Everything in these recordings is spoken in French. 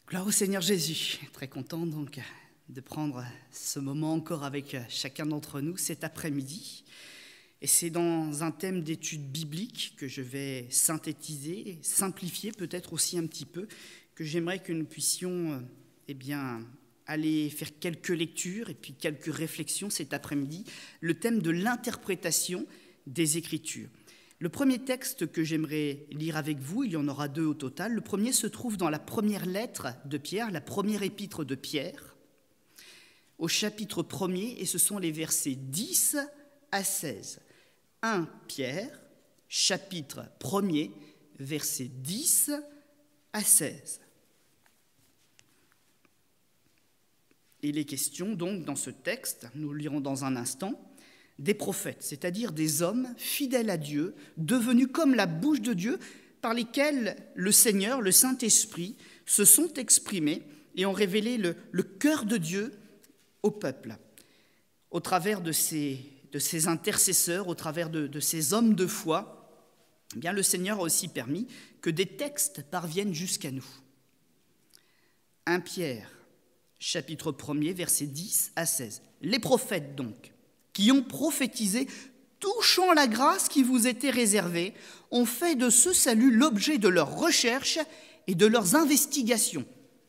Gloire au Seigneur Jésus. Très content donc de prendre ce moment encore avec chacun d'entre nous cet après-midi. Et c'est dans un thème d'étude biblique que je vais synthétiser, simplifier peut-être aussi un petit peu, que j'aimerais que nous puissions aller faire quelques lectures et puis quelques réflexions cet après-midi. Le thème de l'interprétation des Écritures. Le premier texte que j'aimerais lire avec vous, il y en aura deux au total. Le premier se trouve dans la première lettre de Pierre, la première épître de Pierre, au chapitre 1er, et ce sont les versets 10 à 16. 1 Pierre, chapitre 1er, versets 10 à 16. Il est question donc dans ce texte, nous le lirons dans un instant, des prophètes, c'est-à-dire des hommes fidèles à Dieu, devenus comme la bouche de Dieu, par lesquels le Seigneur, le Saint-Esprit, se sont exprimés et ont révélé le cœur de Dieu au peuple. Au travers de ces intercesseurs, au travers de ces hommes de foi, eh bien, le Seigneur a aussi permis que des textes parviennent jusqu'à nous. 1 Pierre, chapitre 1er, versets 10 à 16. Les prophètes donc, qui ont prophétisé, touchant la grâce qui vous était réservée, ont fait de ce salut l'objet de leurs recherches et de leurs investigations.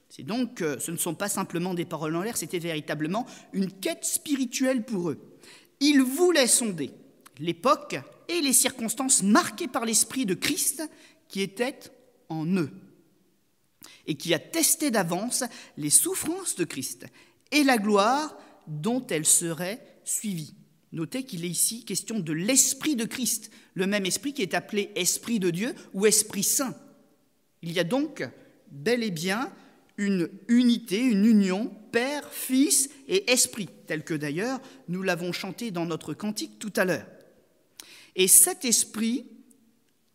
C'est donc, ce ne sont pas simplement des paroles en l'air, c'était véritablement une quête spirituelle pour eux. Ils voulaient sonder l'époque et les circonstances marquées par l'Esprit de Christ qui était en eux et qui attestait d'avance les souffrances de Christ et la gloire dont elles seraient suivies. Notez qu'il est ici question de l'Esprit de Christ, le même Esprit qui est appelé Esprit de Dieu ou Esprit Saint. Il y a donc bel et bien une unité, une union, Père, Fils et Esprit, tel que d'ailleurs nous l'avons chanté dans notre cantique tout à l'heure. Et cet Esprit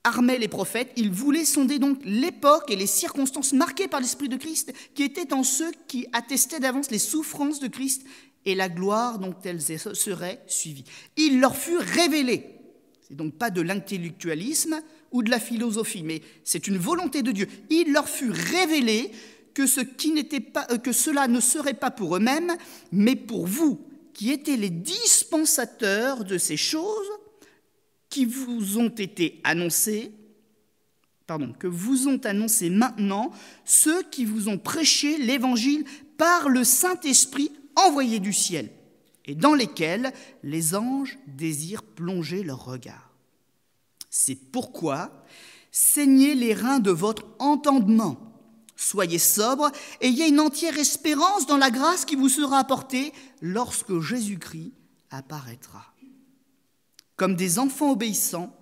armait les prophètes, il voulait sonder donc l'époque et les circonstances marquées par l'Esprit de Christ qui étaient en ceux qui attestaient d'avance les souffrances de Christ et la gloire dont elles seraient suivies. Il leur fut révélé. C'est donc pas de l'intellectualisme ou de la philosophie, mais c'est une volonté de Dieu. Il leur fut révélé que cela ne serait pas pour eux-mêmes, mais pour vous, qui étiez les dispensateurs de ces choses qui vous ont été annoncées, que vous ont annoncé maintenant ceux qui vous ont prêché l'Évangile par le Saint-Esprit envoyé du ciel, et dans lesquels les anges désirent plonger leur regard. C'est pourquoi saignez les reins de votre entendement, soyez sobres, ayez une entière espérance dans la grâce qui vous sera apportée lorsque Jésus-Christ apparaîtra. Comme des enfants obéissants,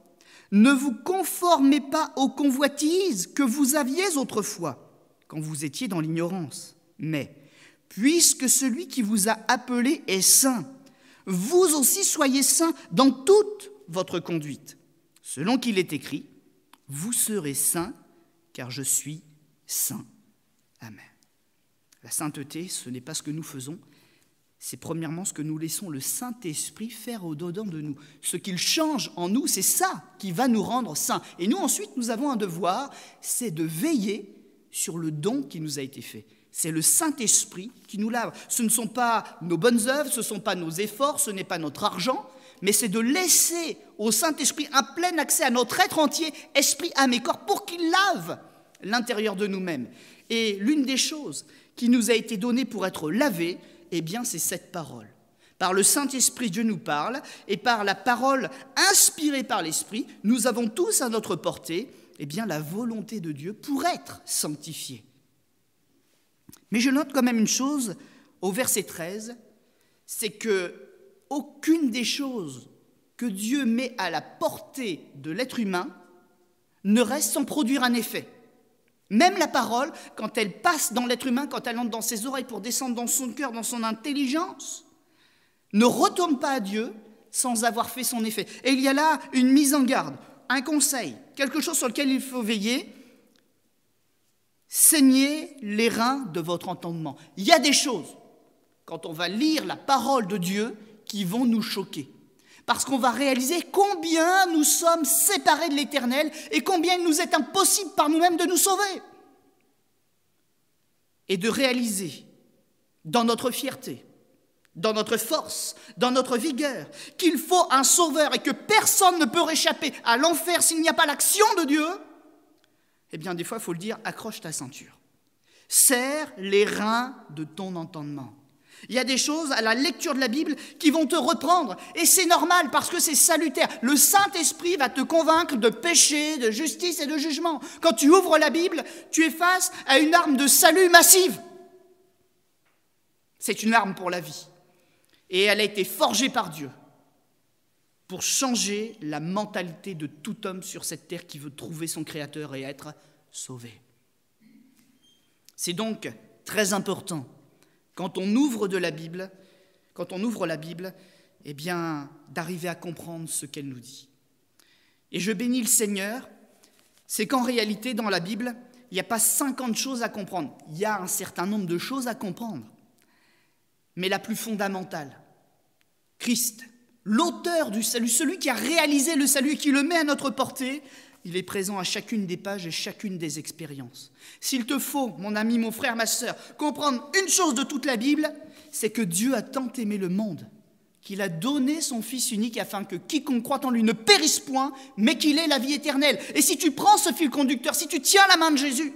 ne vous conformez pas aux convoitises que vous aviez autrefois, quand vous étiez dans l'ignorance, mais puisque celui qui vous a appelé est saint, vous aussi soyez saints dans toute votre conduite. Selon qu'il est écrit, vous serez saints, car je suis saint. Amen. La sainteté, ce n'est pas ce que nous faisons, c'est premièrement ce que nous laissons le Saint-Esprit faire au-dedans de nous. Ce qu'il change en nous, c'est ça qui va nous rendre saints. Et nous, ensuite, nous avons un devoir, c'est de veiller sur le don qui nous a été fait. C'est le Saint-Esprit qui nous lave. Ce ne sont pas nos bonnes œuvres, ce ne sont pas nos efforts, ce n'est pas notre argent, mais c'est de laisser au Saint-Esprit un plein accès à notre être entier, esprit, âme et corps, pour qu'il lave l'intérieur de nous-mêmes. Et l'une des choses qui nous a été donnée pour être lavés, eh bien, c'est cette parole. Par le Saint-Esprit, Dieu nous parle, et par la parole inspirée par l'Esprit, nous avons tous à notre portée, eh bien, la volonté de Dieu pour être sanctifiés. Mais je note quand même une chose au verset 13, c'est que aucune des choses que Dieu met à la portée de l'être humain ne reste sans produire un effet. Même la parole, quand elle passe dans l'être humain, quand elle entre dans ses oreilles pour descendre dans son cœur, dans son intelligence, ne retourne pas à Dieu sans avoir fait son effet. Et il y a là une mise en garde, un conseil, quelque chose sur lequel il faut veiller. Saignez les reins de votre entendement. Il y a des choses, quand on va lire la parole de Dieu, qui vont nous choquer. Parce qu'on va réaliser combien nous sommes séparés de l'Éternel et combien il nous est impossible par nous-mêmes de nous sauver. et de réaliser dans notre fierté, dans notre force, dans notre vigueur, qu'il faut un sauveur et que personne ne peut réchapper à l'enfer s'il n'y a pas l'action de Dieu, eh bien des fois il faut le dire, accroche ta ceinture. Serre les reins de ton entendement. Il y a des choses à la lecture de la Bible qui vont te reprendre. Et c'est normal parce que c'est salutaire. Le Saint-Esprit va te convaincre de péché, de justice et de jugement. Quand tu ouvres la Bible, tu es face à une arme de salut massive. C'est une arme pour la vie. Et elle a été forgée par Dieu pour changer la mentalité de tout homme sur cette terre qui veut trouver son Créateur et être sauvé. C'est donc très important. Quand on ouvre la Bible, eh bien, d'arriver à comprendre ce qu'elle nous dit. Et je bénis le Seigneur, c'est qu'en réalité, dans la Bible, il n'y a pas 50 choses à comprendre. Il y a un certain nombre de choses à comprendre. Mais la plus fondamentale, Christ, l'auteur du salut, celui qui a réalisé le salut et qui le met à notre portée, il est présent à chacune des pages et chacune des expériences. S'il te faut, mon ami, mon frère, ma sœur, comprendre une chose de toute la Bible, c'est que Dieu a tant aimé le monde qu'il a donné son Fils unique afin que quiconque croit en lui ne périsse point, mais qu'il ait la vie éternelle. Et si tu prends ce fil conducteur, si tu tiens la main de Jésus,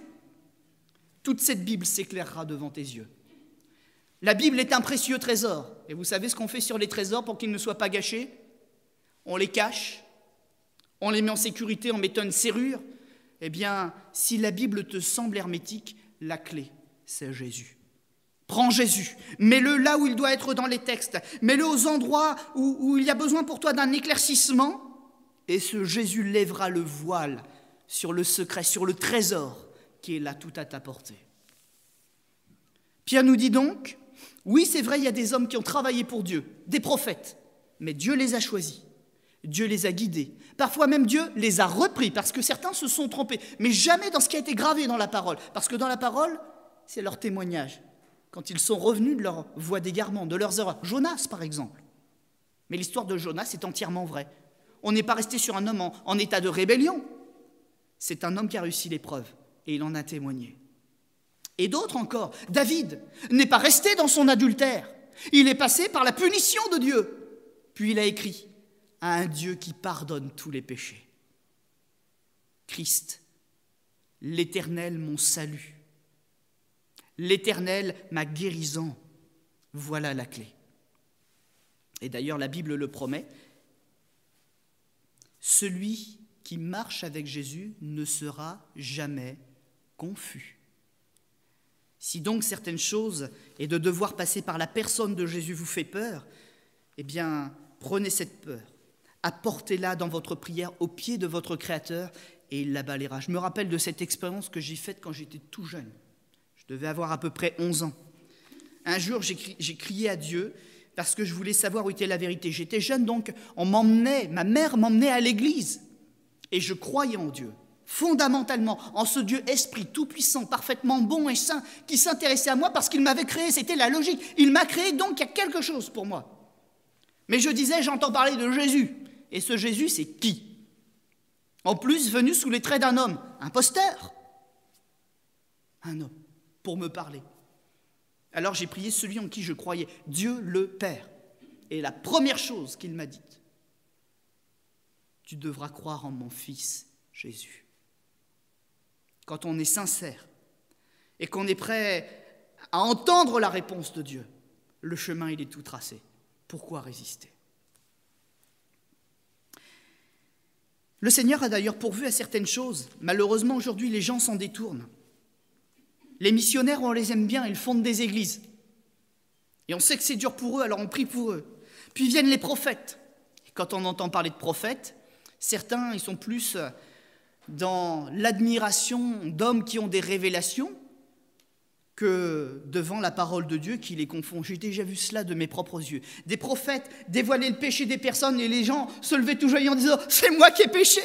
toute cette Bible s'éclairera devant tes yeux. La Bible est un précieux trésor. Et vous savez ce qu'on fait sur les trésors pour qu'ils ne soient pas gâchés? On les cache. On les met en sécurité en mettant une serrure. Eh bien, si la Bible te semble hermétique, la clé, c'est Jésus. Prends Jésus, mets-le là où il doit être dans les textes, mets-le aux endroits où il y a besoin pour toi d'un éclaircissement, et ce Jésus lèvera le voile sur le secret, sur le trésor qui est là tout à ta portée. Pierre nous dit donc, oui, c'est vrai, il y a des hommes qui ont travaillé pour Dieu, des prophètes, mais Dieu les a choisis. Dieu les a guidés. Parfois même Dieu les a repris parce que certains se sont trompés. Mais jamais dans ce qui a été gravé dans la parole. Parce que dans la parole, c'est leur témoignage. Quand ils sont revenus de leur voie d'égarement, de leurs erreurs. Jonas, par exemple. Mais l'histoire de Jonas est entièrement vraie. On n'est pas resté sur un homme en état de rébellion. C'est un homme qui a réussi l'épreuve. Et il en a témoigné. Et d'autres encore. David n'est pas resté dans son adultère. Il est passé par la punition de Dieu. Puis il a écrit à un Dieu qui pardonne tous les péchés. Christ, l'Éternel mon salut, l'Éternel ma guérison, voilà la clé. Et d'ailleurs la Bible le promet, celui qui marche avec Jésus ne sera jamais confus. Si donc certaines choses et de devoir passer par la personne de Jésus vous fait peur, eh bien prenez cette peur. Apportez-la dans votre prière au pied de votre Créateur et il la balayera. Je me rappelle de cette expérience que j'ai faite quand j'étais tout jeune. Je devais avoir à peu près 11 ans. Un jour, j'ai crié à Dieu parce que je voulais savoir où était la vérité. J'étais jeune, donc ma mère m'emmenait à l'église. Et je croyais en Dieu, fondamentalement, en ce Dieu esprit tout-puissant, parfaitement bon et saint, qui s'intéressait à moi parce qu'il m'avait créé. C'était la logique. Il m'a créé, donc il y a quelque chose pour moi. Mais je disais, j'entends parler de Jésus. Et ce Jésus, c'est qui? En plus, venu sous les traits d'un homme, un imposteur. Un homme, pour me parler. Alors j'ai prié celui en qui je croyais, Dieu le Père. Et la première chose qu'il m'a dite, tu devras croire en mon Fils Jésus. Quand on est sincère et qu'on est prêt à entendre la réponse de Dieu, le chemin, il est tout tracé. Pourquoi résister? Le Seigneur a d'ailleurs pourvu à certaines choses. Malheureusement, aujourd'hui, les gens s'en détournent. Les missionnaires, on les aime bien, ils fondent des églises. Et on sait que c'est dur pour eux, alors on prie pour eux. Puis viennent les prophètes. Et quand on entend parler de prophètes, certains, ils sont plus dans l'admiration d'hommes qui ont des révélations que devant la parole de Dieu qui les confond. J'ai déjà vu cela de mes propres yeux. Des prophètes dévoilaient le péché des personnes et les gens se levaient tout joyeux en disant « C'est moi qui ai péché !»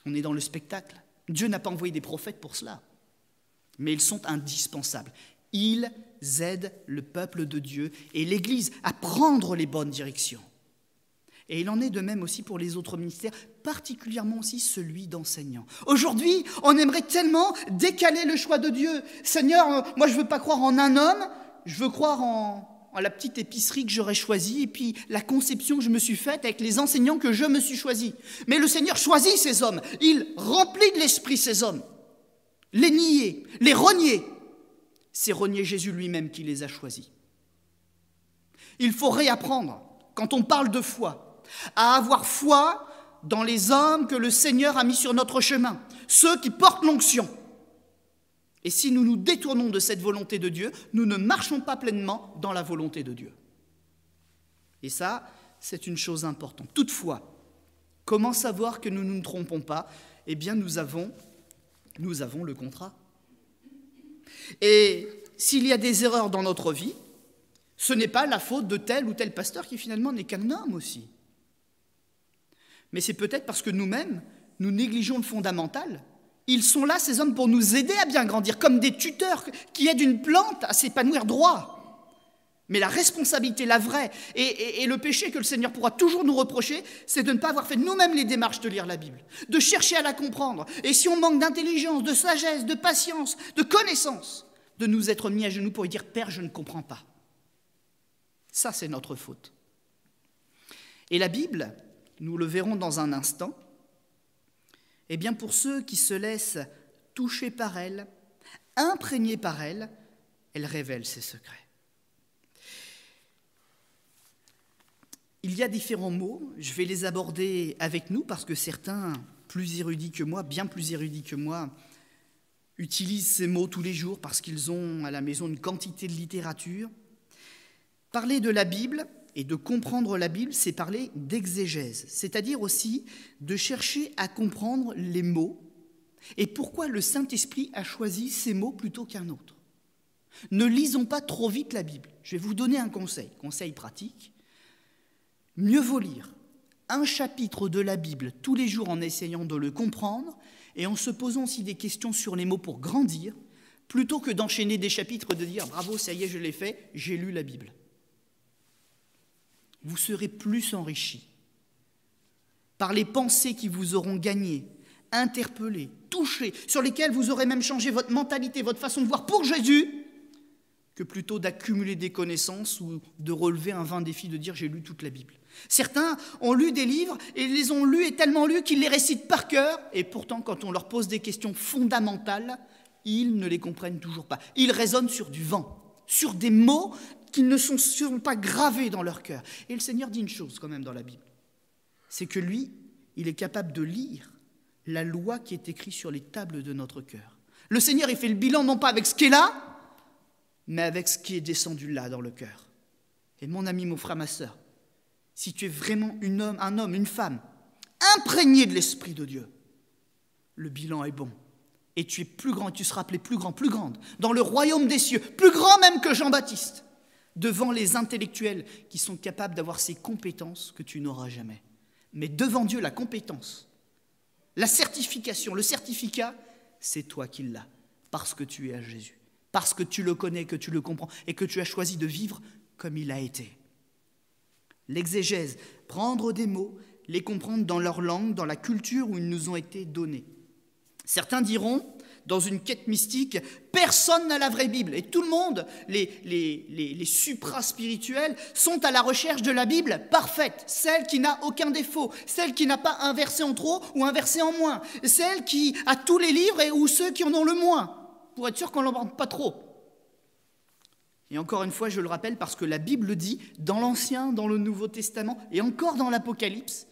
On est dans le spectacle. Dieu n'a pas envoyé des prophètes pour cela. Mais ils sont indispensables. Ils aident le peuple de Dieu et l'Église à prendre les bonnes directions. Et il en est de même aussi pour les autres ministères, particulièrement aussi celui d'enseignant. Aujourd'hui, on aimerait tellement décaler le choix de Dieu. Seigneur, moi je ne veux pas croire en un homme, je veux croire en la petite épicerie que j'aurais choisie et puis la conception que je me suis faite avec les enseignants que je me suis choisis. Mais le Seigneur choisit ces hommes, il remplit de l'esprit ces hommes. Les nier, les renier, c'est renier Jésus lui-même qui les a choisis. Il faut réapprendre, quand on parle de foi, à avoir foi dans les hommes que le Seigneur a mis sur notre chemin, ceux qui portent l'onction. Et si nous nous détournons de cette volonté de Dieu, nous ne marchons pas pleinement dans la volonté de Dieu. Et ça, c'est une chose importante. Toutefois, comment savoir que nous ne nous trompons pas ? Eh bien, nous avons le contrat. Et s'il y a des erreurs dans notre vie, ce n'est pas la faute de tel ou tel pasteur qui finalement n'est qu'un homme aussi. Mais c'est peut-être parce que nous-mêmes, nous négligeons le fondamental. Ils sont là, ces hommes, pour nous aider à bien grandir, comme des tuteurs qui aident une plante à s'épanouir droit. Mais la responsabilité, la vraie, et le péché que le Seigneur pourra toujours nous reprocher, c'est de ne pas avoir fait nous-mêmes les démarches de lire la Bible, de chercher à la comprendre. Et si on manque d'intelligence, de sagesse, de patience, de connaissance, de nous être mis à genoux pour lui dire « Père, je ne comprends pas ». Ça, c'est notre faute. Et la Bible, nous le verrons dans un instant, eh bien pour ceux qui se laissent toucher par elle, imprégnés par elle, elle révèle ses secrets. Il y a différents mots, je vais les aborder avec nous parce que certains, plus érudits que moi, bien plus érudits que moi, utilisent ces mots tous les jours parce qu'ils ont à la maison une quantité de littérature. Parler de la Bible et de comprendre la Bible, c'est parler d'exégèse, c'est-à-dire aussi de chercher à comprendre les mots et pourquoi le Saint-Esprit a choisi ces mots plutôt qu'un autre. Ne lisons pas trop vite la Bible. Je vais vous donner un conseil pratique. Mieux vaut lire un chapitre de la Bible tous les jours en essayant de le comprendre et en se posant aussi des questions sur les mots pour grandir, plutôt que d'enchaîner des chapitres et de dire « Bravo, ça y est, je l'ai fait, j'ai lu la Bible ». Vous serez plus enrichis par les pensées qui vous auront gagné, interpellé, touché, sur lesquelles vous aurez même changé votre mentalité, votre façon de voir pour Jésus, que plutôt d'accumuler des connaissances ou de relever un vain défi de dire « j'ai lu toute la Bible ». Certains ont lu des livres et les ont lus et tellement lus qu'ils les récitent par cœur et pourtant quand on leur pose des questions fondamentales, ils ne les comprennent toujours pas. Ils raisonnent sur du vent, sur des mots qui ne sont pas gravés dans leur cœur. Et le Seigneur dit une chose quand même dans la Bible, c'est que lui, il est capable de lire la loi qui est écrite sur les tables de notre cœur. Le Seigneur, il fait le bilan non pas avec ce qui est là, mais avec ce qui est descendu là dans le cœur. Et mon ami, mon frère, ma sœur, si tu es vraiment un homme, une femme, imprégné de l'Esprit de Dieu, le bilan est bon. Et tu es plus grand, et tu seras appelé plus grand, plus grande, dans le royaume des cieux, plus grand même que Jean-Baptiste, devant les intellectuels qui sont capables d'avoir ces compétences que tu n'auras jamais. Mais devant Dieu, la compétence, la certification, le certificat, c'est toi qui l'as, parce que tu es à Jésus, parce que tu le connais, que tu le comprends, et que tu as choisi de vivre comme il a été. L'exégèse, prendre des mots, les comprendre dans leur langue, dans la culture où ils nous ont été donnés. Certains diront, dans une quête mystique, personne n'a la vraie Bible. Et tout le monde, les supra-spirituels, sont à la recherche de la Bible parfaite, celle qui n'a aucun défaut, celle qui n'a pas un verset en trop ou un verset en moins, celle qui a tous les livres ou ceux qui en ont le moins, pour être sûr qu'on n'en vende pas trop. Et encore une fois, je le rappelle, parce que la Bible dit, dans l'Ancien, dans le Nouveau Testament, et encore dans l'Apocalypse,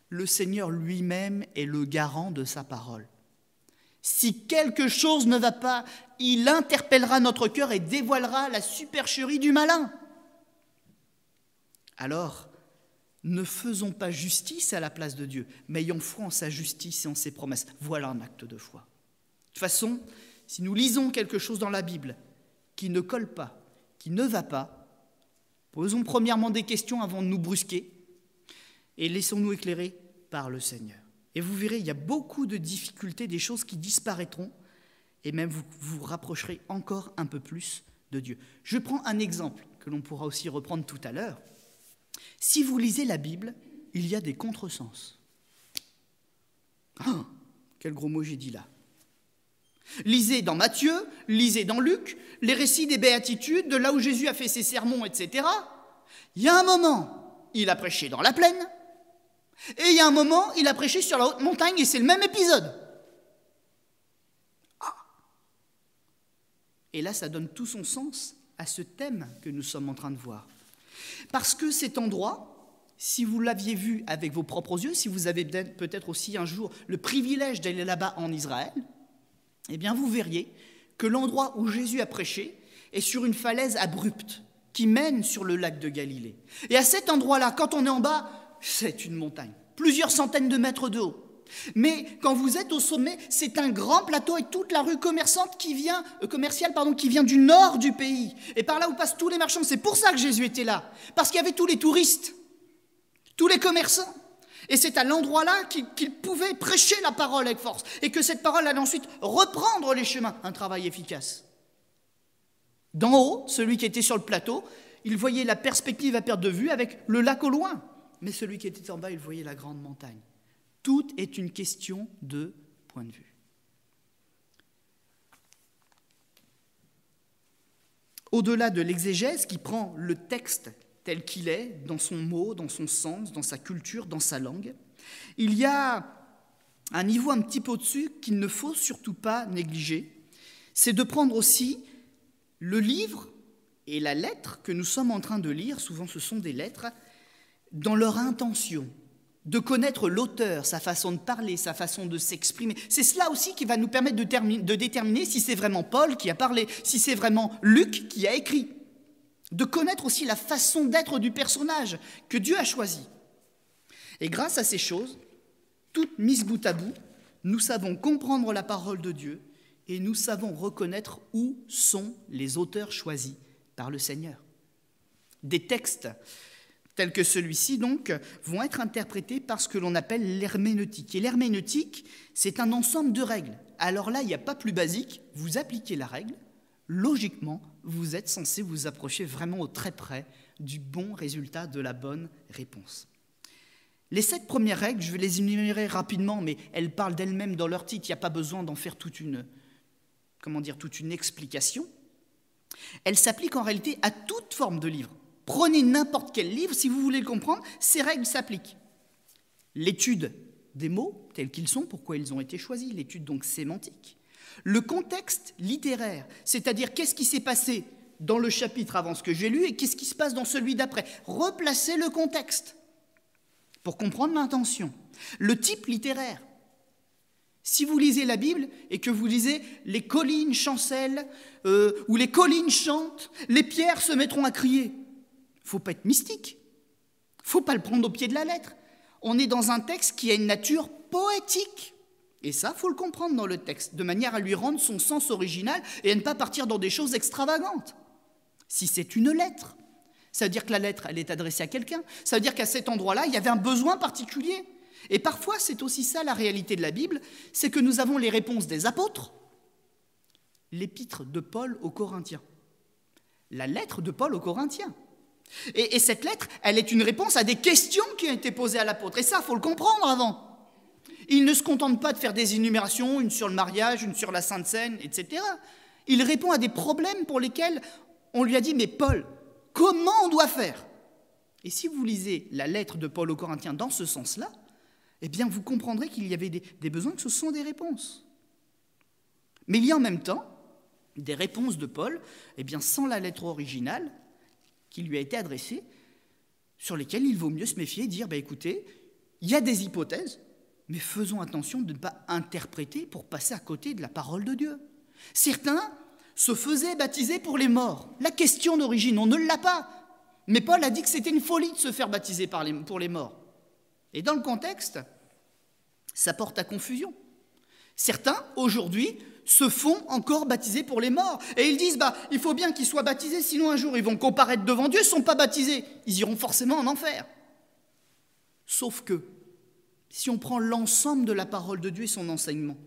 le Seigneur lui-même est le garant de sa parole. Si quelque chose ne va pas, il interpellera notre cœur et dévoilera la supercherie du malin. Alors, ne faisons pas justice à la place de Dieu, mais ayons foi en sa justice et en ses promesses. Voilà un acte de foi. De toute façon, si nous lisons quelque chose dans la Bible qui ne colle pas, qui ne va pas, posons premièrement des questions avant de nous brusquer et laissons-nous éclairer par le Seigneur. Et vous verrez, il y a beaucoup de difficultés, des choses qui disparaîtront et même vous vous rapprocherez encore un peu plus de Dieu. Je prends un exemple que l'on pourra aussi reprendre tout à l'heure. Si vous lisez la Bible il y a des contresens. Ah, quel gros mot j'ai dit là. Lisez dans Matthieu, lisez dans Luc, les récits des béatitudes, de là où Jésus a fait ses sermons, etc. Il y a un moment, il a prêché dans la plaine, et il y a un moment, il a prêché sur la haute montagne, et c'est le même épisode. Ah. Et là, ça donne tout son sens à ce thème que nous sommes en train de voir. Parce que cet endroit, si vous l'aviez vu avec vos propres yeux, si vous avez peut-être aussi un jour le privilège d'aller là-bas en Israël, eh bien vous verriez que l'endroit où Jésus a prêché est sur une falaise abrupte qui mène sur le lac de Galilée. Et à cet endroit-là, quand on est en bas, c'est une montagne, plusieurs centaines de mètres de haut. Mais quand vous êtes au sommet, c'est un grand plateau avec toute la rue commerciale qui vient du nord du pays. Et par là où passent tous les marchands. C'est pour ça que Jésus était là. Parce qu'il y avait tous les touristes, tous les commerçants. Et c'est à l'endroit-là qu'il pouvait prêcher la parole avec force. Et que cette parole allait ensuite reprendre les chemins. Un travail efficace. D'en haut, celui qui était sur le plateau, il voyait la perspective à perte de vue avec le lac au loin. Mais celui qui était en bas, il voyait la grande montagne. Tout est une question de point de vue. Au-delà de l'exégèse qui prend le texte tel qu'il est, dans son mot, dans son sens, dans sa culture, dans sa langue, il y a un niveau un petit peu au-dessus qu'il ne faut surtout pas négliger. C'est de prendre aussi le livre et la lettre que nous sommes en train de lire, souvent ce sont des lettres, dans leur intention, de connaître l'auteur, sa façon de parler, sa façon de s'exprimer. C'est cela aussi qui va nous permettre de déterminer si c'est vraiment Paul qui a parlé, si c'est vraiment Luc qui a écrit. De connaître aussi la façon d'être du personnage que Dieu a choisi. Et grâce à ces choses, toutes mises bout à bout, nous savons comprendre la parole de Dieu et nous savons reconnaître où sont les auteurs choisis par le Seigneur. Des textes tels que celui-ci, donc, vont être interprétés par ce que l'on appelle l'herméneutique. Et l'herméneutique, c'est un ensemble de règles. Alors là, il n'y a pas plus basique, vous appliquez la règle, logiquement, vous êtes censé vous approcher vraiment au très près du bon résultat, de la bonne réponse. Les 7 premières règles, je vais les énumérer rapidement, mais elles parlent d'elles-mêmes dans leur titre, il n'y a pas besoin d'en faire toute une explication. Elles s'appliquent en réalité à toute forme de livre. Prenez n'importe quel livre, si vous voulez le comprendre, ces règles s'appliquent. L'étude des mots tels qu'ils sont, pourquoi ils ont été choisis, l'étude donc sémantique. Le contexte littéraire, c'est-à-dire qu'est-ce qui s'est passé dans le chapitre avant ce que j'ai lu et qu'est-ce qui se passe dans celui d'après. Replacez le contexte pour comprendre l'intention. Le type littéraire. Si vous lisez la Bible et que vous lisez « les collines chancellent » ou « les collines chantent »,« les pierres se mettront à crier », il ne faut pas être mystique, il ne faut pas le prendre au pied de la lettre. On est dans un texte qui a une nature poétique. Et ça, il faut le comprendre dans le texte, de manière à lui rendre son sens original et à ne pas partir dans des choses extravagantes. Si c'est une lettre, ça veut dire que la lettre, elle est adressée à quelqu'un. Ça veut dire qu'à cet endroit-là, il y avait un besoin particulier. Et parfois, c'est aussi ça la réalité de la Bible, c'est que nous avons les réponses des apôtres, l'épître de Paul aux Corinthiens, la lettre de Paul aux Corinthiens. Et cette lettre, elle est une réponse à des questions qui ont été posées à l'apôtre. Et ça, il faut le comprendre avant. Il ne se contente pas de faire des énumérations, une sur le mariage, une sur la Sainte Seine, etc. Il répond à des problèmes pour lesquels on lui a dit « Mais Paul, comment on doit faire ?» Et si vous lisez la lettre de Paul aux Corinthiens dans ce sens-là, eh bien vous comprendrez qu'il y avait des besoins, que ce sont des réponses. Mais il y a en même temps des réponses de Paul, eh bien sans la lettre originale, qui lui a été adressée, sur lesquelles il vaut mieux se méfier et dire écoutez, il y a des hypothèses, mais faisons attention de ne pas interpréter pour passer à côté de la parole de Dieu. Certains se faisaient baptiser pour les morts. La question d'origine, on ne l'a pas. Mais Paul a dit que c'était une folie de se faire baptiser pour les morts. Et dans le contexte, ça porte à confusion. Certains, aujourd'hui, se font encore baptiser pour les morts. Et ils disent, il faut bien qu'ils soient baptisés, sinon un jour ils vont comparaître devant Dieu, ils ne sont pas baptisés. Ils iront forcément en enfer. Sauf que, si on prend l'ensemble de la parole de Dieu et son enseignement,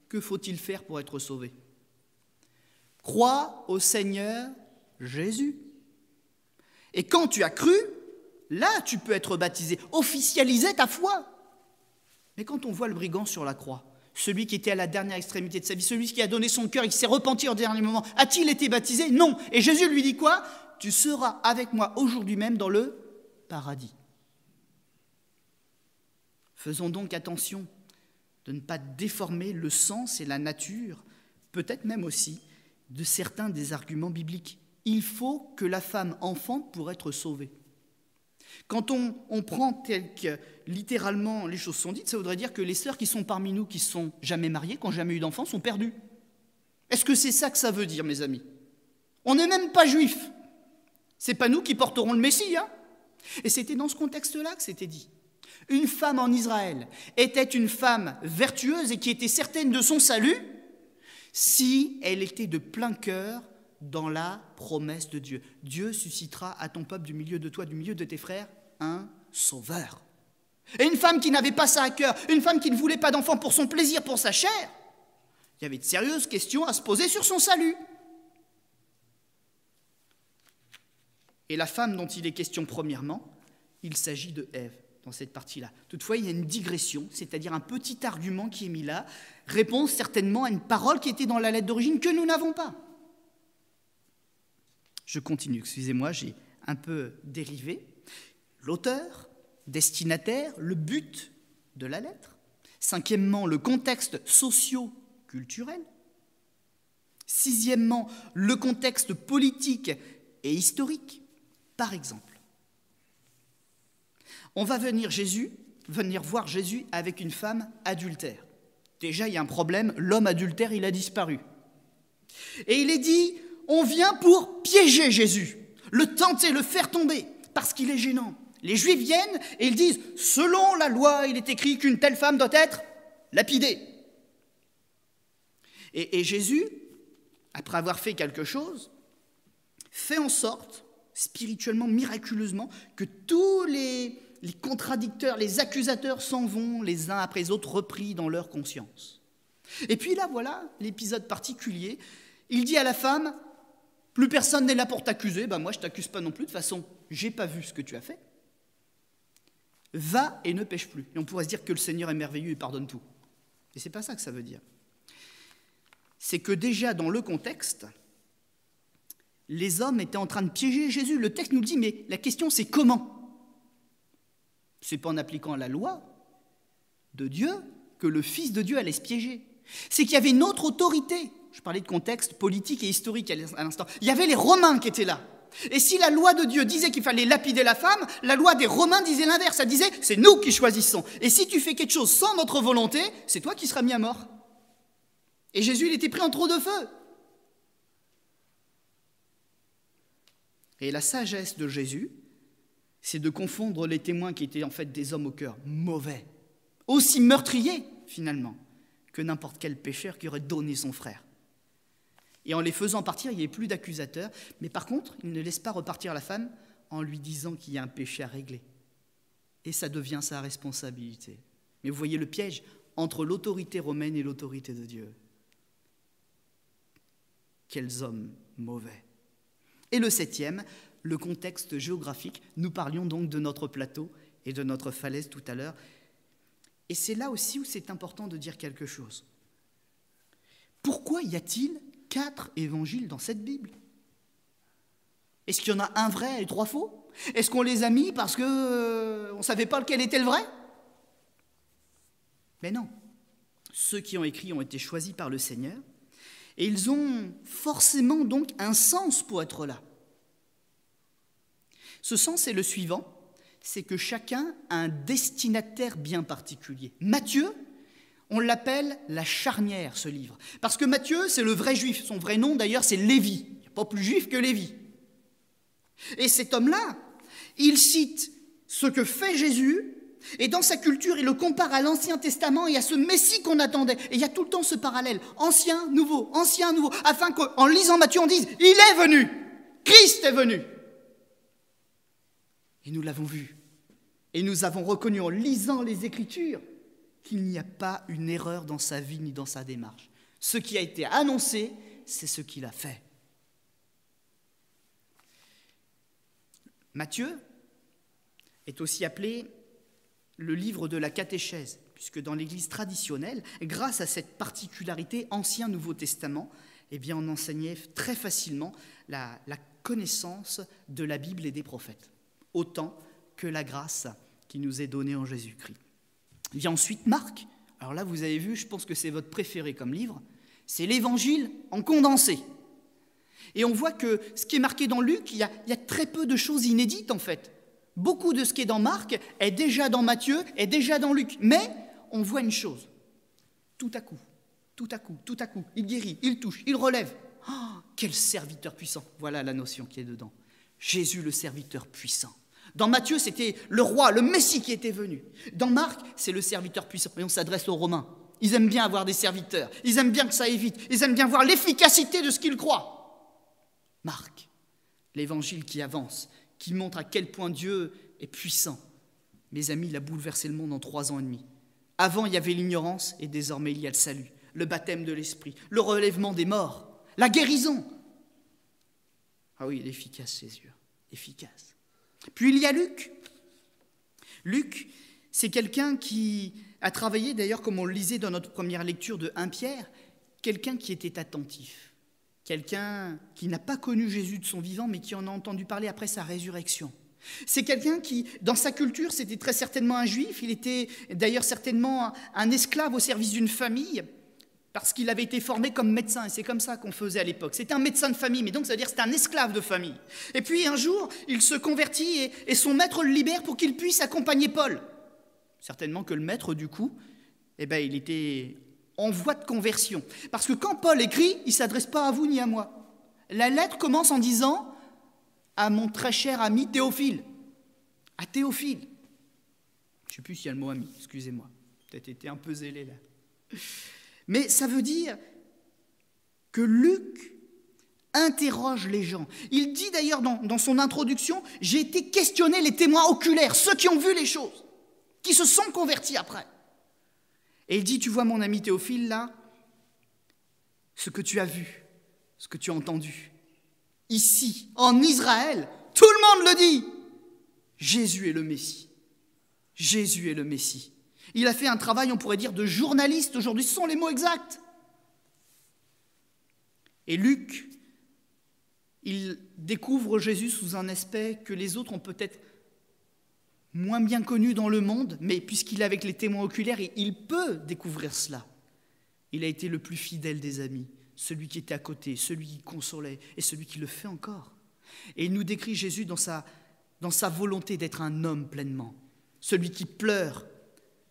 que faut-il faire pour être sauvé? Crois au Seigneur Jésus. Et quand tu as cru, Là, tu peux être baptisé, officialiser ta foi. Mais quand on voit le brigand sur la croix, celui qui était à la dernière extrémité de sa vie, celui qui a donné son cœur et qui s'est repenti au dernier moment, a-t-il été baptisé? Non. Et Jésus lui dit quoi? Tu seras avec moi aujourd'hui même dans le paradis. Faisons donc attention de ne pas déformer le sens et la nature, peut-être même aussi, de certains des arguments bibliques. Il faut que la femme enfante pour être sauvée. Quand on prend tel que littéralement les choses sont dites, ça voudrait dire que les sœurs qui sont parmi nous, qui ne sont jamais mariées, qui n'ont jamais eu d'enfants, sont perdues. Est-ce que c'est ça que ça veut dire, mes amis? On n'est même pas juifs. C'est pas nous qui porterons le Messie. Et c'était dans ce contexte-là que c'était dit. Une femme en Israël était une femme vertueuse et qui était certaine de son salut si elle était de plein cœur dans la promesse de Dieu. Dieu suscitera à ton peuple du milieu de toi, du milieu de tes frères, un sauveur. Et une femme qui n'avait pas ça à cœur, une femme qui ne voulait pas d'enfant pour son plaisir, pour sa chair, il y avait de sérieuses questions à se poser sur son salut. Et la femme dont il est question premièrement, il s'agit de Ève dans cette partie-là. Toutefois, il y a une digression, c'est-à-dire un petit argument qui est mis là, réponse certainement à une parole qui était dans la lettre d'origine que nous n'avons pas. Je continue, excusez-moi, j'ai un peu dérivé. L'auteur, destinataire, le but de la lettre. Cinquièmement, le contexte socio-culturel. Sixièmement, le contexte politique et historique. Par exemple, on va venir voir Jésus avec une femme adultère. Déjà, il y a un problème, l'homme adultère, il a disparu. Et il est dit, on vient pour piéger Jésus, le tenter, le faire tomber, parce qu'il est gênant. Les Juifs viennent et ils disent, selon la loi, il est écrit qu'une telle femme doit être lapidée. Et Jésus, après avoir fait quelque chose, fait en sorte, spirituellement, miraculeusement, que tous les contradicteurs, les accusateurs s'en vont les uns après les autres, repris dans leur conscience. Et puis là, voilà l'épisode particulier. Il dit à la femme, plus personne n'est là pour t'accuser, moi je ne t'accuse pas non plus, de toute façon, je n'ai pas vu ce que tu as fait. Va et ne pêche plus. Et on pourrait se dire que le Seigneur est merveilleux et pardonne tout. Mais ce n'est pas ça que ça veut dire. C'est que déjà dans le contexte, les hommes étaient en train de piéger Jésus. Le texte nous dit, mais la question c'est comment? Ce n'est pas en appliquant la loi de Dieu que le Fils de Dieu allait se piéger. C'est qu'il y avait une autre autorité. Je parlais de contexte politique et historique à l'instant. Il y avait les Romains qui étaient là. Et si la loi de Dieu disait qu'il fallait lapider la femme, la loi des Romains disait l'inverse. Elle disait, c'est nous qui choisissons. Et si tu fais quelque chose sans notre volonté, c'est toi qui seras mis à mort. Et Jésus, il était pris en trop de feu. Et la sagesse de Jésus, c'est de confondre les témoins qui étaient en fait des hommes au cœur mauvais, aussi meurtriers finalement, que n'importe quel pécheur qui aurait donné son frère. Et en les faisant partir, il n'y avait plus d'accusateurs, mais par contre, il ne laisse pas repartir la femme en lui disant qu'il y a un péché à régler. Et ça devient sa responsabilité. Mais vous voyez le piège entre l'autorité romaine et l'autorité de Dieu. Quels hommes mauvais. Et le septième, le contexte géographique. Nous parlions donc de notre plateau et de notre falaise tout à l'heure. Et c'est là aussi où c'est important de dire quelque chose. Pourquoi y a-t-il 4 évangiles dans cette Bible? Est-ce qu'il y en a un vrai et 3 faux? Est-ce qu'on les a mis parce qu'on ne savait pas lequel était le vrai? Mais non. Ceux qui ont écrit ont été choisis par le Seigneur et ils ont forcément donc un sens pour être là. Ce sens est le suivant, c'est que chacun a un destinataire bien particulier. Matthieu, on l'appelle la charnière, ce livre. Parce que Matthieu, c'est le vrai juif. Son vrai nom, d'ailleurs, c'est Lévi. Il n'y a pas plus juif que Lévi. Et cet homme-là, il cite ce que fait Jésus, et dans sa culture, il le compare à l'Ancien Testament et à ce Messie qu'on attendait. Et il y a tout le temps ce parallèle, ancien, nouveau, afin qu'en lisant Matthieu, on dise, il est venu, Christ est venu. Et nous l'avons vu. Et nous avons reconnu en lisant les Écritures qu'il n'y a pas une erreur dans sa vie ni dans sa démarche. Ce qui a été annoncé, c'est ce qu'il a fait. Matthieu est aussi appelé le livre de la catéchèse, puisque dans l'Église traditionnelle, grâce à cette particularité Ancien-Nouveau Testament, eh bien, on enseignait très facilement la connaissance de la Bible et des prophètes, autant que la grâce qui nous est donnée en Jésus-Christ. Vient ensuite Marc. Alors là, vous avez vu, je pense que c'est votre préféré comme livre, c'est l'Évangile en condensé. Et on voit que ce qui est marqué dans Luc, il y a très peu de choses inédites en fait. Beaucoup de ce qui est dans Marc est déjà dans Matthieu, est déjà dans Luc. Mais on voit une chose, tout à coup, il guérit, il touche, il relève. Oh, quel serviteur puissant! Voilà la notion qui est dedans. Jésus le serviteur puissant. Dans Matthieu, c'était le roi, le Messie qui était venu. Dans Marc, c'est le serviteur puissant. Et on s'adresse aux Romains. Ils aiment bien avoir des serviteurs. Ils aiment bien que ça aille vite. Ils aiment bien voir l'efficacité de ce qu'ils croient. Marc, l'évangile qui avance, qui montre à quel point Dieu est puissant. Mes amis, il a bouleversé le monde en 3 ans et demi. Avant, il y avait l'ignorance et désormais, il y a le salut, le baptême de l'esprit, le relèvement des morts, la guérison. Ah oui, il est efficace, Jésus, efficace. Puis il y a Luc. Luc, c'est quelqu'un qui a travaillé, d'ailleurs, comme on le lisait dans notre première lecture de 1 Pierre, quelqu'un qui était attentif, quelqu'un qui n'a pas connu Jésus de son vivant, mais qui en a entendu parler après sa résurrection. C'est quelqu'un qui, dans sa culture, c'était très certainement un juif, il était d'ailleurs certainement un esclave au service d'une famille, parce qu'il avait été formé comme médecin, et c'est comme ça qu'on faisait à l'époque. C'était un médecin de famille, mais donc ça veut dire que c'était un esclave de famille. Et puis un jour, il se convertit et son maître le libère pour qu'il puisse accompagner Paul. Certainement que le maître, du coup, il était en voie de conversion. Parce que quand Paul écrit, il ne s'adresse pas à vous ni à moi. La lettre commence en disant à mon très cher ami Théophile. À Théophile. Je ne sais plus s'il y a le mot ami, excusez-moi. Peut-être été un peu zélé là. Mais ça veut dire que Luc interroge les gens. Il dit d'ailleurs dans son introduction, j'ai été questionner les témoins oculaires, ceux qui ont vu les choses, qui se sont convertis après. Et il dit, tu vois mon ami Théophile là, ce que tu as vu, ce que tu as entendu, ici, en Israël, tout le monde le dit, Jésus est le Messie. Jésus est le Messie. Il a fait un travail, on pourrait dire, de journaliste aujourd'hui, ce sont les mots exacts. Et Luc, il découvre Jésus sous un aspect que les autres ont peut-être moins bien connu dans le monde, mais puisqu'il est avec les témoins oculaires, il peut découvrir cela. Il a été le plus fidèle des amis, celui qui était à côté, celui qui consolait et celui qui le fait encore. Et il nous décrit Jésus dans sa volonté d'être un homme pleinement, celui qui pleure,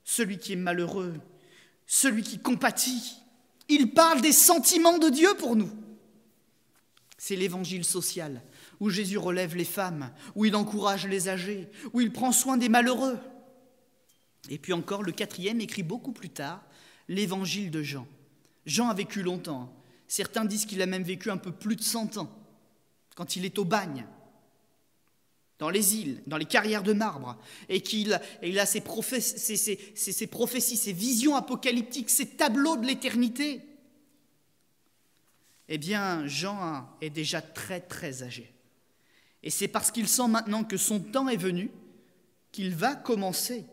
celui qui est malheureux, celui qui compatit. Il parle des sentiments de Dieu pour nous. C'est l'évangile social, où Jésus relève les femmes, où il encourage les âgés, où il prend soin des malheureux. Et puis encore, le 4e, écrit beaucoup plus tard, l'évangile de Jean. Jean a vécu longtemps. Certains disent qu'il a même vécu un peu plus de 100 ans, quand il est au bagne, dans les îles, dans les carrières de marbre, et qu'il a ses prophéties, ses visions apocalyptiques, ses tableaux de l'éternité. Eh bien, Jean est déjà très, très âgé. Et c'est parce qu'il sent maintenant que son temps est venu qu'il va commencer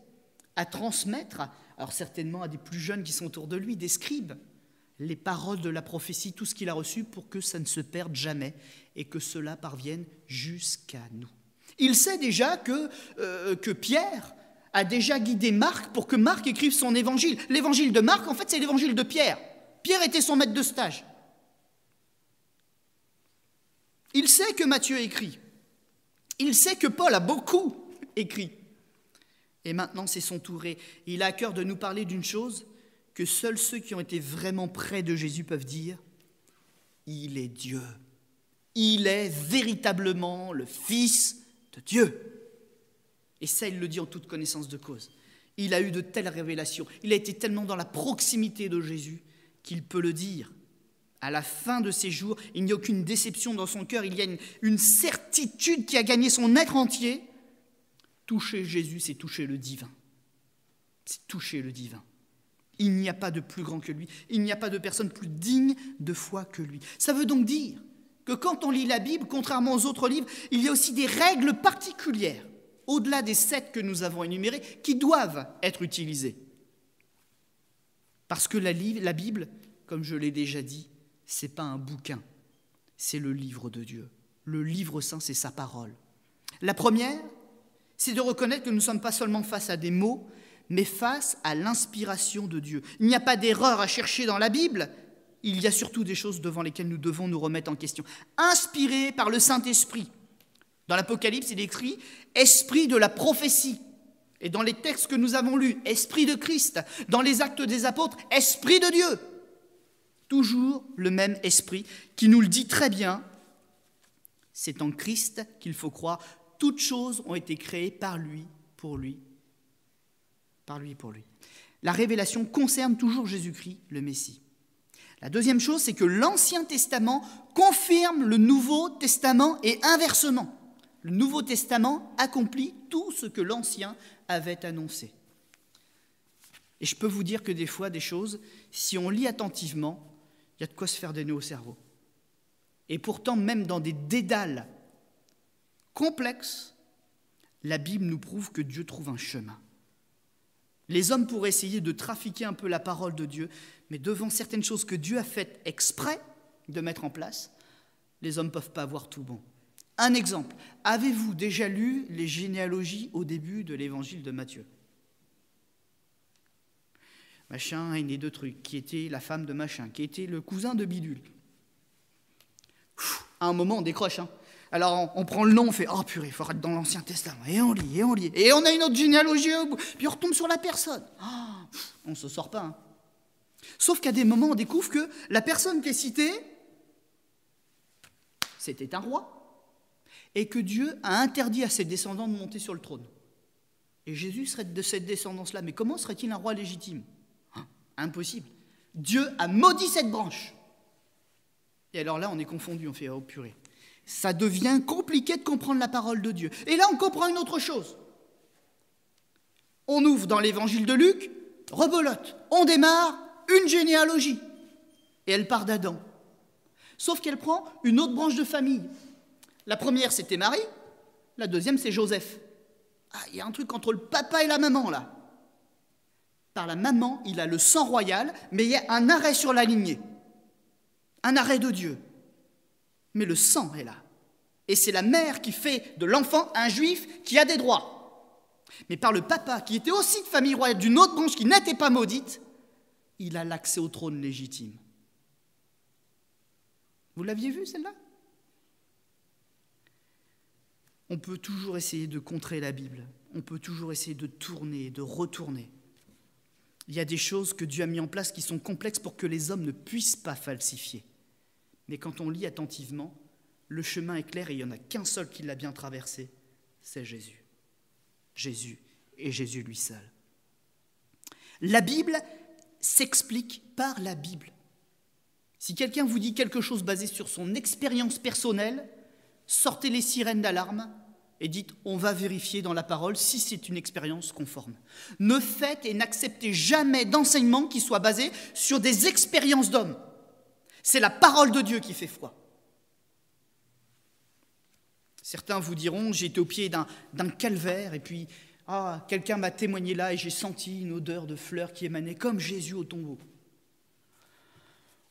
à transmettre, alors certainement à des plus jeunes qui sont autour de lui, des scribes, les paroles de la prophétie, tout ce qu'il a reçu pour que ça ne se perde jamais et que cela parvienne jusqu'à nous. Il sait déjà que Pierre a déjà guidé Marc pour que Marc écrive son évangile. L'évangile de Marc, en fait, c'est l'évangile de Pierre. Pierre était son maître de stage. Il sait que Matthieu écrit. Il sait que Paul a beaucoup écrit. Et maintenant, c'est son tour. Et il a à cœur de nous parler d'une chose que seuls ceux qui ont été vraiment près de Jésus peuvent dire. Il est Dieu. Il est véritablement le Fils de Dieu. Et ça, il le dit en toute connaissance de cause. Il a eu de telles révélations. Il a été tellement dans la proximité de Jésus qu'il peut le dire. À la fin de ses jours, il n'y a aucune déception dans son cœur. Il y a une certitude qui a gagné son être entier. Toucher Jésus, c'est toucher le divin. C'est toucher le divin. Il n'y a pas de plus grand que lui. Il n'y a pas de personne plus digne de foi que lui. Ça veut donc dire que quand on lit la Bible, contrairement aux autres livres, il y a aussi des règles particulières au-delà des 7 que nous avons énumérés, qui doivent être utilisés. Parce que la Bible, comme je l'ai déjà dit, ce n'est pas un bouquin, c'est le livre de Dieu. Le livre saint, c'est sa parole. La première, c'est de reconnaître que nous ne sommes pas seulement face à des mots, mais face à l'inspiration de Dieu. Il n'y a pas d'erreur à chercher dans la Bible, il y a surtout des choses devant lesquelles nous devons nous remettre en question. Inspiré par le Saint-Esprit. Dans l'Apocalypse, il est écrit « Esprit de la prophétie ». Et dans les textes que nous avons lus, « Esprit de Christ ». Dans les Actes des Apôtres, « Esprit de Dieu ». Toujours le même esprit qui nous le dit très bien. C'est en Christ qu'il faut croire. Toutes choses ont été créées par lui, pour lui, par lui et pour lui. La révélation concerne toujours Jésus-Christ, le Messie. La deuxième chose, c'est que l'Ancien Testament confirme le Nouveau Testament et inversement. Le Nouveau Testament accomplit tout ce que l'Ancien avait annoncé. Et je peux vous dire que des fois, des choses, si on lit attentivement, il y a de quoi se faire des nœuds au cerveau. Et pourtant, même dans des dédales complexes, la Bible nous prouve que Dieu trouve un chemin. Les hommes pourraient essayer de trafiquer un peu la parole de Dieu, mais devant certaines choses que Dieu a faites exprès de mettre en place, les hommes ne peuvent pas avoir tout bon. Un exemple, avez-vous déjà lu les généalogies au début de l'évangile de Matthieu ? Machin est né de trucs, qui était la femme de machin, qui était le cousin de bidule. À un moment, on décroche. Alors, on prend le nom, on fait « Oh purée, il faut être dans l'Ancien Testament. » Et on lit, et on lit. Et on a une autre généalogie au bout. Puis on retombe sur la personne. On ne se sort pas. Sauf qu'à des moments, on découvre que la personne qui est citée, c'était un roi. Et que Dieu a interdit à ses descendants de monter sur le trône. Et Jésus serait de cette descendance-là. Mais comment serait-il un roi légitime ? Impossible. Dieu a maudit cette branche. Et alors là, on est confondu, on fait « Oh purée ». Ça devient compliqué de comprendre la parole de Dieu. Et là, on comprend une autre chose. On ouvre dans l'évangile de Luc, rebelote. On démarre une généalogie. Et elle part d'Adam. Sauf qu'elle prend une autre branche de famille. La première, c'était Marie. La deuxième, c'est Joseph. Il y a un truc entre le papa et la maman, là. Par la maman, il a le sang royal, mais il y a un arrêt sur la lignée. Un arrêt de Dieu. Mais le sang est là. Et c'est la mère qui fait de l'enfant un juif qui a des droits. Mais par le papa, qui était aussi de famille royale, d'une autre branche qui n'était pas maudite, il a l'accès au trône légitime. Vous l'aviez vu, celle-là ? On peut toujours essayer de contrer la Bible. On peut toujours essayer de tourner, de retourner. Il y a des choses que Dieu a mis en place qui sont complexes pour que les hommes ne puissent pas falsifier. Mais quand on lit attentivement, le chemin est clair et il n'y en a qu'un seul qui l'a bien traversé, c'est Jésus. Jésus et Jésus lui seul. La Bible s'explique par la Bible. Si quelqu'un vous dit quelque chose basé sur son expérience personnelle, sortez les sirènes d'alarme et dites « on va vérifier dans la parole si c'est une expérience conforme ». Ne faites et n'acceptez jamais d'enseignement qui soit basé sur des expériences d'hommes. C'est la parole de Dieu qui fait foi. Certains vous diront, j'étais au pied d'un calvaire et puis quelqu'un m'a témoigné là et j'ai senti une odeur de fleurs qui émanait comme Jésus au tombeau.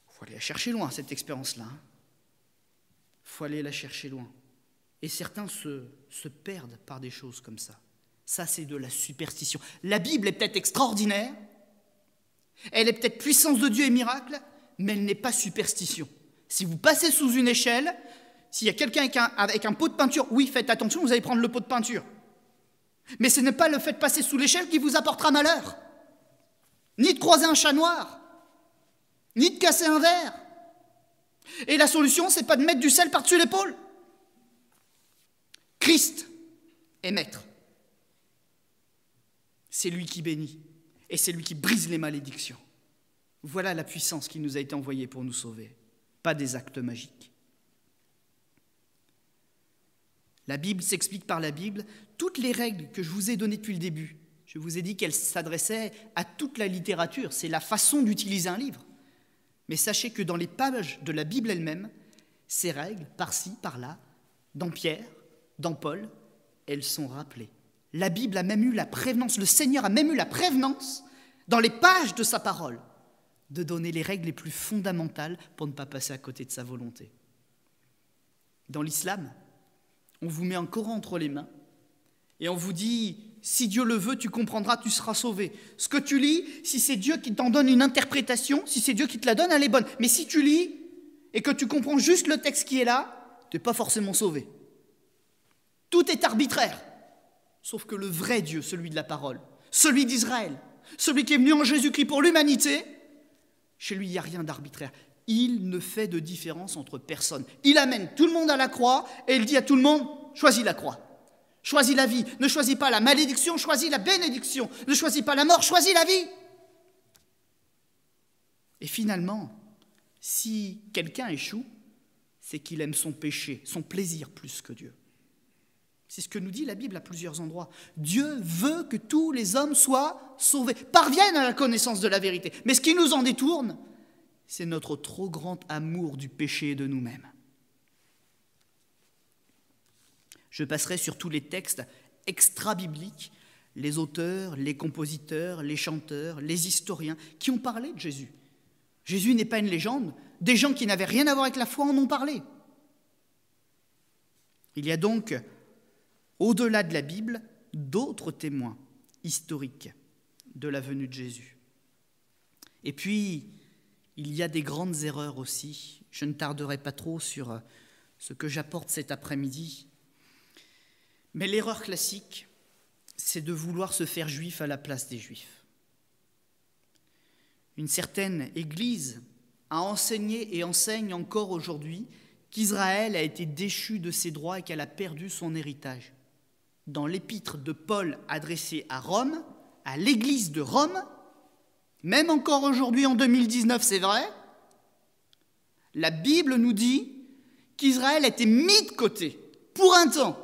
Il faut aller la chercher loin, cette expérience-là. Il faut aller la chercher loin. Et certains se perdent par des choses comme ça. Ça, c'est de la superstition. La Bible est peut-être extraordinaire, elle est peut-être puissance de Dieu et miracle, mais elle n'est pas superstition. Si vous passez sous une échelle, s'il y a quelqu'un avec un pot de peinture, oui, faites attention, vous allez prendre le pot de peinture. Mais ce n'est pas le fait de passer sous l'échelle qui vous apportera malheur. Ni de croiser un chat noir, ni de casser un verre. Et la solution, c'est pas de mettre du sel par-dessus l'épaule. Christ est maître. C'est lui qui bénit et c'est lui qui brise les malédictions. Voilà la puissance qui nous a été envoyée pour nous sauver, pas des actes magiques. La Bible s'explique par la Bible. Toutes les règles que je vous ai données depuis le début, je vous ai dit qu'elles s'adressaient à toute la littérature. C'est la façon d'utiliser un livre. Mais sachez que dans les pages de la Bible elle-même, ces règles, par-ci, par-là, dans Pierre, dans Paul, elles sont rappelées. La Bible a même eu la prévenance, le Seigneur a même eu la prévenance, dans les pages de sa parole, de donner les règles les plus fondamentales pour ne pas passer à côté de sa volonté. Dans l'islam, on vous met un Coran entre les mains et on vous dit « Si Dieu le veut, tu comprendras, tu seras sauvé. » Ce que tu lis, si c'est Dieu qui t'en donne une interprétation, si c'est Dieu qui te la donne, elle est bonne. Mais si tu lis et que tu comprends juste le texte qui est là, tu n'es pas forcément sauvé. Tout est arbitraire, sauf que le vrai Dieu, celui de la parole, celui d'Israël, celui qui est venu en Jésus-Christ pour l'humanité, chez lui, il n'y a rien d'arbitraire. Il ne fait de différence entre personne. Il amène tout le monde à la croix et il dit à tout le monde, choisis la croix. Choisis la vie. Ne choisis pas la malédiction, choisis la bénédiction. Ne choisis pas la mort, choisis la vie. Et finalement, si quelqu'un échoue, c'est qu'il aime son péché, son plaisir plus que Dieu. C'est ce que nous dit la Bible à plusieurs endroits. Dieu veut que tous les hommes soient sauvés, parviennent à la connaissance de la vérité. Mais ce qui nous en détourne, c'est notre trop grand amour du péché et de nous-mêmes. Je passerai sur tous les textes extra-bibliques, les auteurs, les compositeurs, les chanteurs, les historiens qui ont parlé de Jésus. Jésus n'est pas une légende, des gens qui n'avaient rien à voir avec la foi en ont parlé. Il y a donc, au-delà de la Bible, d'autres témoins historiques de la venue de Jésus. Et puis, il y a des grandes erreurs aussi. Je ne tarderai pas trop sur ce que j'apporte cet après-midi. Mais l'erreur classique, c'est de vouloir se faire juif à la place des juifs. Une certaine Église a enseigné et enseigne encore aujourd'hui qu'Israël a été déchu de ses droits et qu'elle a perdu son héritage. Dans l'épître de Paul adressée à Rome, à l'Église de Rome, même encore aujourd'hui en 2019, c'est vrai, la Bible nous dit qu'Israël a été mis de côté pour un temps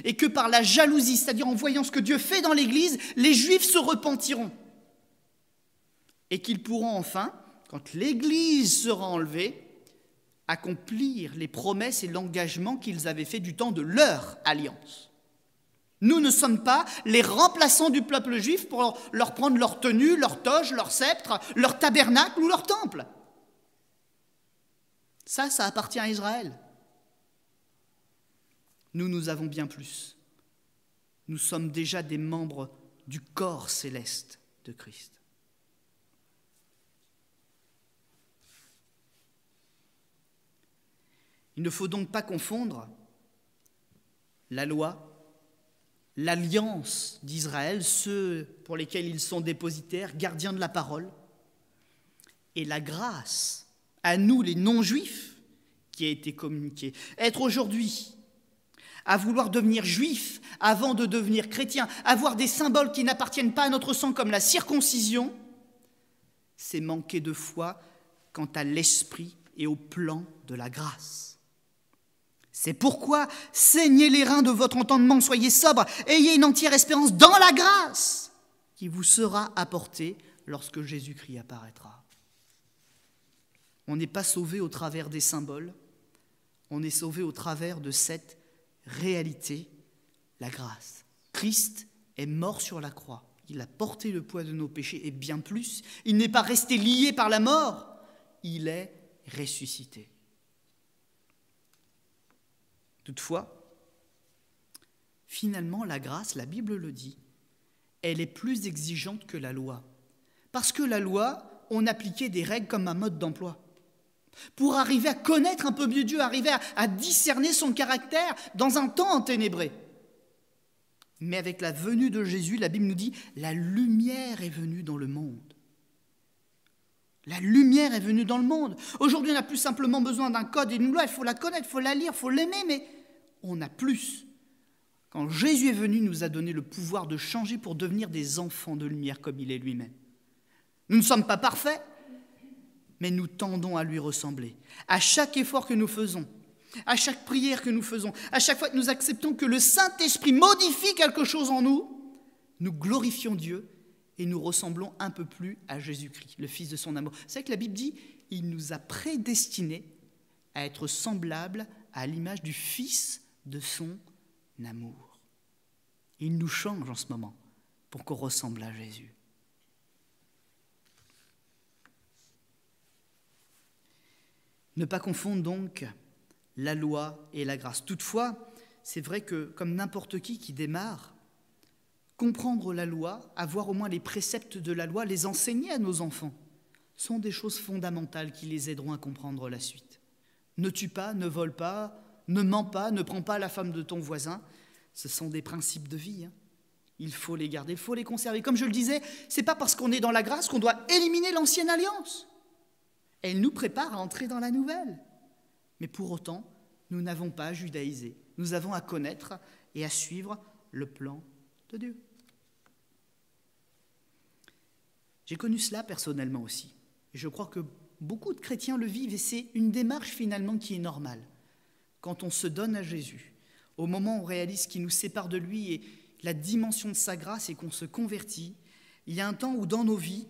et que par la jalousie, c'est-à-dire en voyant ce que Dieu fait dans l'Église, les Juifs se repentiront et qu'ils pourront enfin, quand l'Église sera enlevée, accomplir les promesses et l'engagement qu'ils avaient fait du temps de leur alliance. Nous ne sommes pas les remplaçants du peuple juif pour leur prendre leur tenue, leur toge, leur sceptre, leur tabernacle ou leur temple. Ça appartient à Israël. Nous avons bien plus. Nous sommes déjà des membres du corps céleste de Christ. Il ne faut donc pas confondre la loi, l'alliance d'Israël, ceux pour lesquels ils sont dépositaires, gardiens de la parole, et la grâce à nous, les non-juifs, qui a été communiquée. Être aujourd'hui, à vouloir devenir juif avant de devenir chrétien, avoir des symboles qui n'appartiennent pas à notre sang comme la circoncision, c'est manquer de foi quant à l'esprit et au plan de la grâce. C'est pourquoi saignez les reins de votre entendement, soyez sobres, ayez une entière espérance dans la grâce qui vous sera apportée lorsque Jésus-Christ apparaîtra. On n'est pas sauvé au travers des symboles, on est sauvé au travers de cette réalité, la grâce. Christ est mort sur la croix, il a porté le poids de nos péchés et bien plus, il n'est pas resté lié par la mort, il est ressuscité. Toutefois, finalement, la grâce, la Bible le dit, elle est plus exigeante que la loi. Parce que la loi, on appliquait des règles comme un mode d'emploi. Pour arriver à connaître un peu mieux Dieu, arriver à discerner son caractère dans un temps enténébré. Mais avec la venue de Jésus, la Bible nous dit, la lumière est venue dans le monde. La lumière est venue dans le monde. Aujourd'hui, on n'a plus simplement besoin d'un code et d'une loi, il faut la connaître, il faut la lire, il faut l'aimer, mais on a plus. Quand Jésus est venu, il nous a donné le pouvoir de changer pour devenir des enfants de lumière comme il est lui-même. Nous ne sommes pas parfaits, mais nous tendons à lui ressembler. À chaque effort que nous faisons, à chaque prière que nous faisons, à chaque fois que nous acceptons que le Saint-Esprit modifie quelque chose en nous, nous glorifions Dieu et nous ressemblons un peu plus à Jésus-Christ, le Fils de son amour. C'est vrai que la Bible dit, il nous a prédestinés à être semblables à l'image du Fils de son amour. Il nous change en ce moment pour qu'on ressemble à Jésus. Ne pas confondre donc la loi et la grâce. Toutefois, c'est vrai que comme n'importe qui démarre, comprendre la loi, avoir au moins les préceptes de la loi, les enseigner à nos enfants, sont des choses fondamentales qui les aideront à comprendre la suite. Ne tue pas, ne vole pas, ne mens pas, ne prends pas la femme de ton voisin. Ce sont des principes de vie. Il faut les garder, il faut les conserver. Comme je le disais, ce n'est pas parce qu'on est dans la grâce qu'on doit éliminer l'ancienne alliance. Elle nous prépare à entrer dans la nouvelle. Mais pour autant, nous n'avons pas à judaïser. Nous avons à connaître et à suivre le plan de Dieu. J'ai connu cela personnellement aussi. Et je crois que beaucoup de chrétiens le vivent et c'est une démarche finalement qui est normale. Quand on se donne à Jésus, au moment où on réalise ce qui nous sépare de lui et la dimension de sa grâce et qu'on se convertit, il y a un temps où dans nos vies,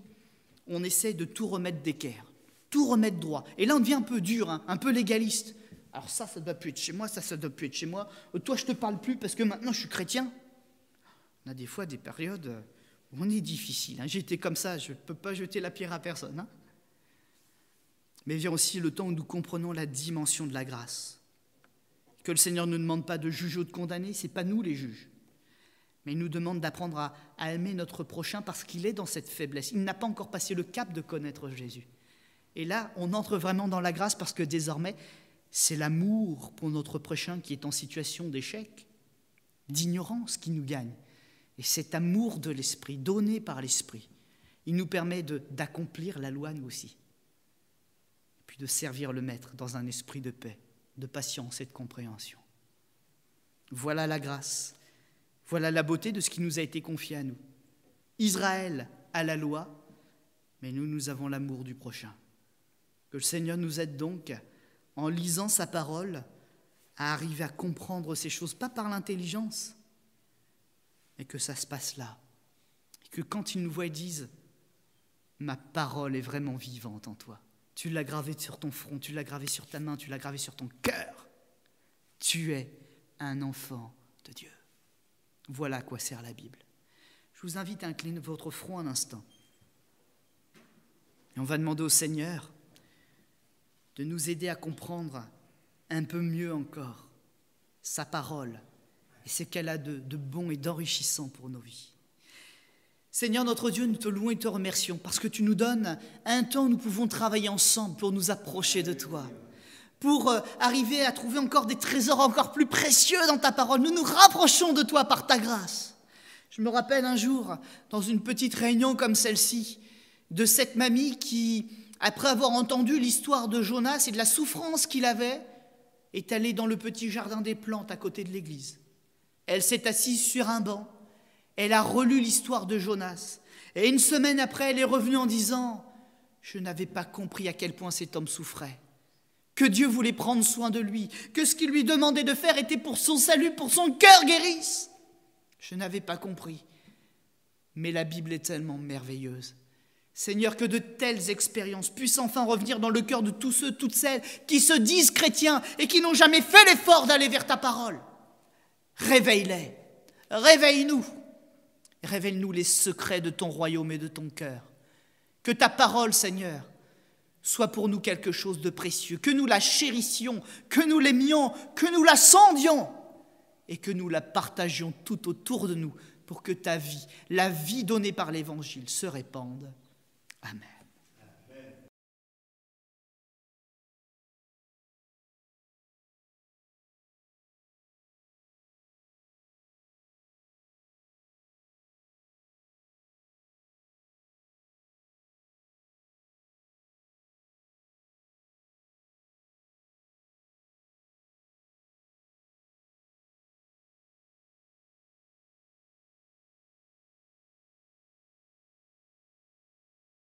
on essaie de tout remettre d'équerre, tout remettre droit. Et là, on devient un peu dur, un peu légaliste. Alors ça ne doit plus être chez moi, ça ne doit plus être chez moi. Toi, je ne te parle plus parce que maintenant, je suis chrétien. On a des fois des périodes où on est difficile. J'ai été comme ça, je ne peux pas jeter la pierre à personne. Mais vient aussi le temps où nous comprenons la dimension de la grâce. Que le Seigneur ne nous demande pas de juger ou de condamner, ce n'est pas nous les juges. Mais il nous demande d'apprendre à aimer notre prochain parce qu'il est dans cette faiblesse. Il n'a pas encore passé le cap de connaître Jésus. Et là, on entre vraiment dans la grâce parce que désormais, c'est l'amour pour notre prochain qui est en situation d'échec, d'ignorance qui nous gagne. Et cet amour de l'Esprit, donné par l'Esprit, il nous permet d'accomplir la loi nous aussi. Et puis de servir le Maître dans un esprit de paix, de patience et de compréhension. Voilà la grâce. Voilà la beauté de ce qui nous a été confié à nous. Israël a la loi, mais nous avons l'amour du prochain. Que le Seigneur nous aide donc, en lisant sa parole, à arriver à comprendre ces choses, pas par l'intelligence, mais que ça se passe là. Et que quand ils nous voient, ils disent « Ma parole est vraiment vivante en toi. Tu l'as gravée sur ton front, tu l'as gravée sur ta main, tu l'as gravée sur ton cœur. Tu es un enfant de Dieu. » Voilà à quoi sert la Bible. Je vous invite à incliner votre front un instant. Et on va demander au Seigneur de nous aider à comprendre un peu mieux encore sa parole et ce qu'elle a de bon et d'enrichissant pour nos vies. Seigneur notre Dieu, nous te louons et te remercions parce que tu nous donnes un temps où nous pouvons travailler ensemble pour nous approcher de toi, pour arriver à trouver encore des trésors encore plus précieux dans ta parole. Nous nous rapprochons de toi par ta grâce. Je me rappelle un jour, dans une petite réunion comme celle-ci, de cette mamie qui, après avoir entendu l'histoire de Jonas et de la souffrance qu'il avait, est allée dans le petit jardin des plantes à côté de l'église. Elle s'est assise sur un banc, elle a relu l'histoire de Jonas. Et une semaine après, elle est revenue en disant « Je n'avais pas compris à quel point cet homme souffrait. Que Dieu voulait prendre soin de lui, que ce qu'il lui demandait de faire était pour son salut, pour son cœur guérisse. Je n'avais pas compris. Mais la Bible est tellement merveilleuse. Seigneur, que de telles expériences puissent enfin revenir dans le cœur de tous ceux, toutes celles qui se disent chrétiens et qui n'ont jamais fait l'effort d'aller vers ta parole. Réveille-les, réveille-nous, révèle-nous les secrets de ton royaume et de ton cœur. Que ta parole, Seigneur, soit pour nous quelque chose de précieux, que nous la chérissions, que nous l'aimions, que nous la sondions et que nous la partagions tout autour de nous pour que ta vie, la vie donnée par l'Évangile, se répande. Amen.